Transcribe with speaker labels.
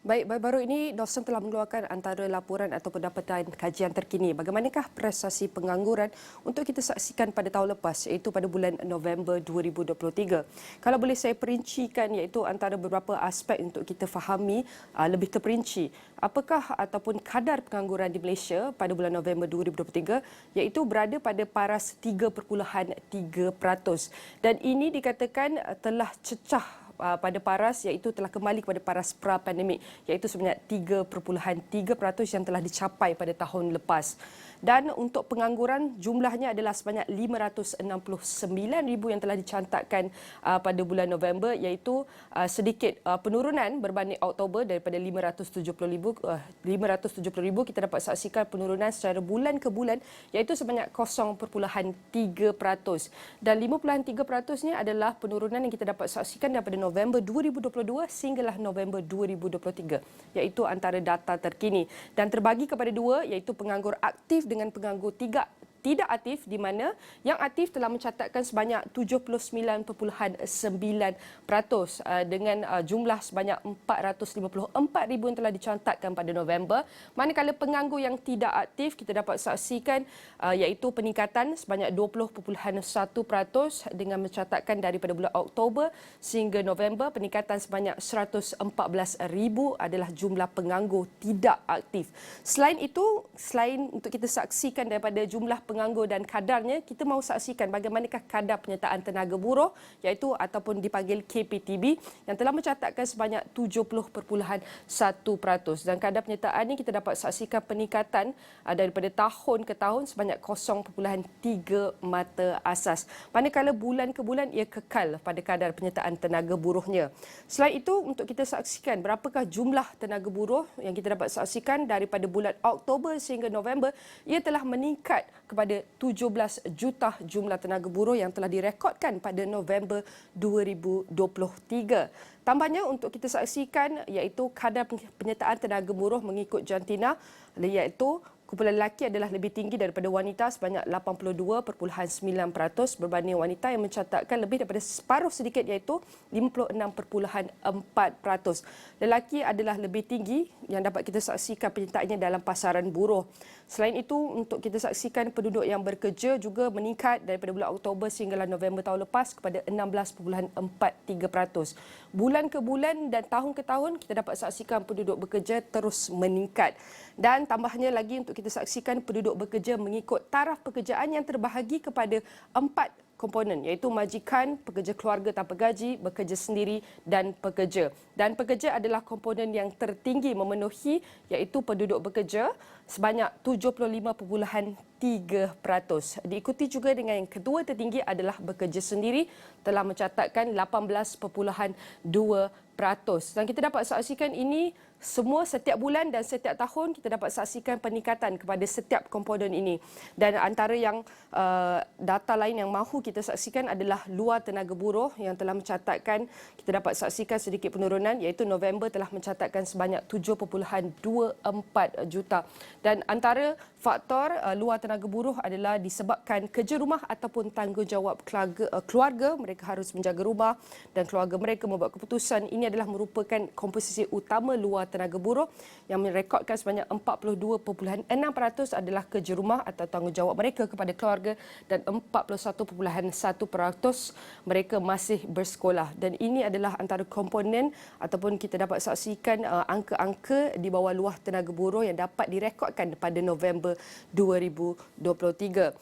Speaker 1: Baru ini Dawson telah mengeluarkan antara laporan atau pendapatan kajian terkini. Bagaimanakah prestasi pengangguran untuk kita saksikan pada tahun lepas, iaitu pada bulan November 2023. Kalau boleh saya perincikan, iaitu antara beberapa aspek untuk kita fahami lebih terperinci. Apakah ataupun kadar pengangguran di Malaysia pada bulan November 2023, iaitu berada pada paras 3.3%. Dan ini dikatakan telah cecah pada paras, iaitu telah kembali kepada paras pra-pandemik, iaitu sebanyak 3.3% yang telah dicapai pada tahun lepas. Dan untuk pengangguran, jumlahnya adalah sebanyak 569,000 yang telah dicantakkan pada bulan November, iaitu sedikit penurunan berbanding Oktober daripada 570,000. 570,000 kita dapat saksikan penurunan secara bulan ke bulan, iaitu sebanyak 0.3%. Dan 5.3%-nya adalah penurunan yang kita dapat saksikan daripada November 2022 sehinggalah November 2023, iaitu antara data terkini. Dan terbagi kepada dua, iaitu penganggur aktif dengan penganggur tidak aktif, di mana yang aktif telah mencatatkan sebanyak 79.9% dengan jumlah sebanyak 454,000 yang telah dicantatkan pada November. Manakala penganggur yang tidak aktif kita dapat saksikan iaitu peningkatan sebanyak 20.1% dengan mencatatkan daripada bulan Oktober sehingga November peningkatan sebanyak 114,000 adalah jumlah penganggur tidak aktif. Selain itu, selain untuk kita saksikan daripada jumlah penganggur dan kadarnya, kita mahu saksikan bagaimanakah kadar penyertaan tenaga buruh, iaitu ataupun dipanggil KPTB, yang telah mencatatkan sebanyak 70.1%. Dan kadar penyertaan ini kita dapat saksikan peningkatan daripada tahun ke tahun sebanyak 0.3 mata asas. Manakala bulan ke bulan ia kekal pada kadar penyertaan tenaga buruhnya. Selain itu, untuk kita saksikan berapakah jumlah tenaga buruh yang kita dapat saksikan daripada bulan Oktober sehingga November, ia telah meningkat kepada 17 juta jumlah tenaga buruh yang telah direkodkan pada November 2023. Tambahnya untuk kita saksikan iaitu kadar penyertaan tenaga buruh mengikut jantina, iaitu kumpulan lelaki adalah lebih tinggi daripada wanita sebanyak 82.9% berbanding wanita yang mencatatkan lebih daripada separuh sedikit iaitu 56.4%. Lelaki adalah lebih tinggi yang dapat kita saksikan penyertaannya dalam pasaran buruh. Selain itu, untuk kita saksikan penduduk yang bekerja juga meningkat daripada bulan Oktober sehinggalah November tahun lepas kepada 16.43%. Bulan ke bulan dan tahun ke tahun kita dapat saksikan penduduk bekerja terus meningkat. Dan tambahnya lagi untuk kita saksikan penduduk bekerja mengikut taraf pekerjaan yang terbahagi kepada 4 komponen, iaitu majikan, pekerja keluarga tanpa gaji, bekerja sendiri dan pekerja. Dan pekerja adalah komponen yang tertinggi memenuhi, iaitu penduduk bekerja sebanyak 75.3%. Diikuti juga dengan yang kedua tertinggi adalah bekerja sendiri telah mencatatkan 18.2%. Dan kita dapat saksikan ini semua setiap bulan dan setiap tahun kita dapat saksikan peningkatan kepada setiap komponen ini. Dan antara yang data lain yang mahu kita saksikan adalah luar tenaga buruh yang telah mencatatkan, kita dapat saksikan sedikit penurunan, iaitu November telah mencatatkan sebanyak 7.24 juta. Dan antara faktor luar tenaga buruh adalah disebabkan kerja rumah ataupun tanggungjawab keluarga, mereka harus menjaga rumah dan keluarga mereka membuat keputusan. Ini adalah merupakan komposisi utama luar tenaga buruh yang merekodkan sebanyak 42.6% adalah kerja rumah atau tanggungjawab mereka kepada keluarga dan 41.1% mereka masih bersekolah. Dan ini adalah antara komponen ataupun kita dapat saksikan angka-angka di bawah luar tenaga buruh yang dapat direkodkan pada November 2023.